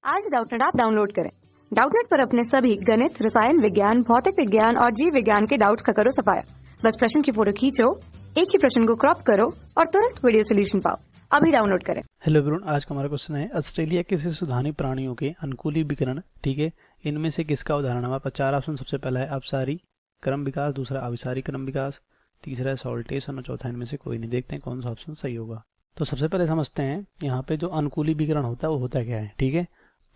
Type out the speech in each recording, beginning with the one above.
आज Doubtnut app download करें। Doubtnut पर अपने सभी गणित, रसायन विज्ञान, भौतिक विज्ञान और जीव विज्ञान के डाउट्स का करो सफाया। बस प्रश्न की फोटो खींचो, एक ही प्रश्न को क्रॉप करो और तुरंत वीडियो सोल्यूशन पाओ। अभी डाउनलोड करें। हेलो एवरीवन, आज का हमारा क्वेश्चन है ऑस्ट्रेलिया के शिशुधानी प्राणियों के अनुकूली विकिरण, ठीक है, इनमें से किसका उदाहरण। हमारे पास चार ऑप्शन। सबसे पहला है अपसारी क्रम विकास, दूसरा अभिसारी क्रम विकास, तीसरा है सॉल्टेशन और चौथा इनमें से कोई नहीं। देखते हैं कौन सा ऑप्शन सही होगा। तो सबसे पहले समझते हैं यहाँ पे जो अनुकूली विकिरण होता है वो होता क्या है। ठीक है,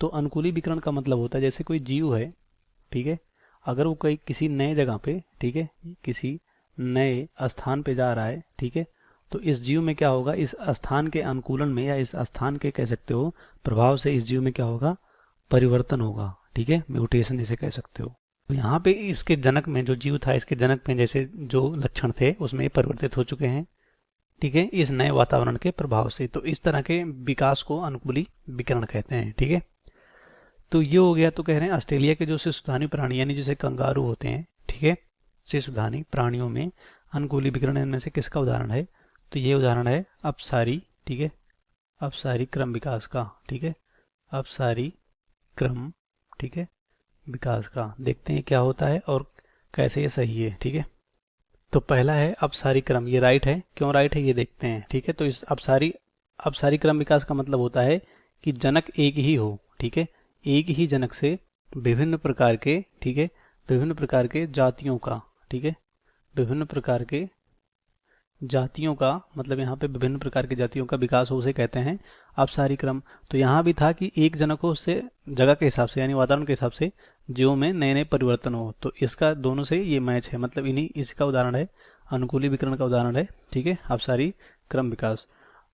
तो अनुकूली विकिरण का मतलब होता है जैसे कोई जीव है, ठीक है, अगर वो कोई किसी नए जगह पे, ठीक है, किसी नए स्थान पे जा रहा है, ठीक है, तो इस जीव में क्या होगा, इस स्थान के अनुकूलन में या इस स्थान के कह सकते हो प्रभाव से इस जीव में क्या होगा, परिवर्तन होगा। ठीक है, म्यूटेशन जिसे कह सकते हो। तो यहाँ पे इसके जनक में जो जीव था, इसके जनक में जैसे जो लक्षण थे उसमें परिवर्तित हो चुके हैं, ठीक है, इस नए वातावरण के प्रभाव से। तो इस तरह के विकास को अनुकूली विकिरण कहते हैं। ठीक है, तो ये हो गया। तो कह रहे हैं ऑस्ट्रेलिया के जो शिशुधानी प्राणी यानी जैसे कंगारू होते हैं, ठीक है, शिशुधानी प्राणियों में अनुकूली विकिरण इनमें से किसका उदाहरण है। तो ये उदाहरण है अपसारी, ठीक है, अपसारी क्रम विकास का। ठीक है, अपसारी क्रम, ठीक है, विकास का। देखते हैं क्या होता है और कैसे ये सही है। ठीक है, तो पहला है अपसारी क्रम, ये राइट है। क्यों राइट है ये देखते हैं। ठीक है, तो इस अपसारी क्रम विकास का मतलब होता है कि जनक एक ही हो। ठीक है, एक ही जनक से विभिन्न प्रकार के, ठीक है, विभिन्न प्रकार के जातियों का, ठीक है, विभिन्न प्रकार के जातियों का मतलब यहाँ पे विभिन्न प्रकार की जातियों का विकास हो, उसे कहते हैं अपसारी क्रम। तो यहाँ भी था कि एक जनक हो, उससे जगह के हिसाब से यानी वातावरण के हिसाब से जीवों में नए नए परिवर्तन हो। तो इसका दोनों से ये मैच है, मतलब इन्हीं इसका उदाहरण है, अनुकूली विकिरण का उदाहरण है। ठीक है, अपसारी क्रम विकास।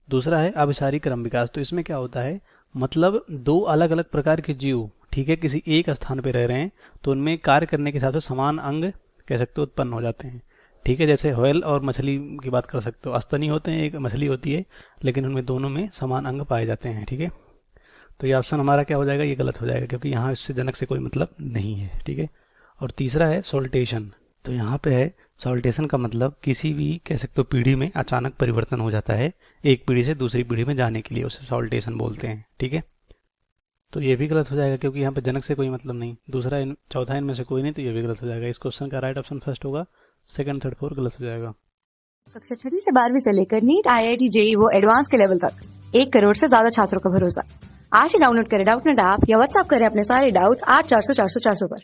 दूसरा है अभिसारी क्रम विकास। तो इसमें क्या होता है, मतलब दो अलग अलग प्रकार के जीव, ठीक है, किसी एक स्थान पे रह रहे हैं, तो उनमें कार्य करने के हिसाब से समान अंग कह सकते हो उत्पन्न हो जाते हैं। ठीक है, जैसे व्हेल और मछली की बात कर सकते हो, स्तनी होते हैं, एक मछली होती है, लेकिन उनमें दोनों में समान अंग पाए जाते हैं। ठीक है, तो ये ऑप्शन हमारा क्या हो जाएगा, ये गलत हो जाएगा क्योंकि यहाँ इससे जनक से कोई मतलब नहीं है। ठीक है, और तीसरा है सॉल्टेशन। तो यहाँ पे है सॉल्टेशन का मतलब किसी भी कह सकते हो पीढ़ी में अचानक परिवर्तन हो जाता है, एक पीढ़ी से दूसरी पीढ़ी में जाने के लिए उसे सॉल्टेशन बोलते हैं। ठीक है, तो ये भी गलत हो जाएगा क्योंकि यहाँ पे जनक से कोई मतलब नहीं। दूसरा चौथा इनमें से कोई नहीं, तो ये भी गलत हो जाएगा। इस क्वेश्चन का राइट ऑप्शन फर्स्ट होगा, सेकंड थर्ड फोर्थ गलत हो जाएगा। कक्षा 6 से 12वीं से लेकर नीट, IIT, JEE वो एडवांस के लेवल तक 1 करोड़ से ज्यादा छात्रों का भरोसा। आज ही डाउनलोड करें डाउटनेट ऐप या व्हाट्सएप करें अपने सारे डाउट्स 8400 400 400 पर।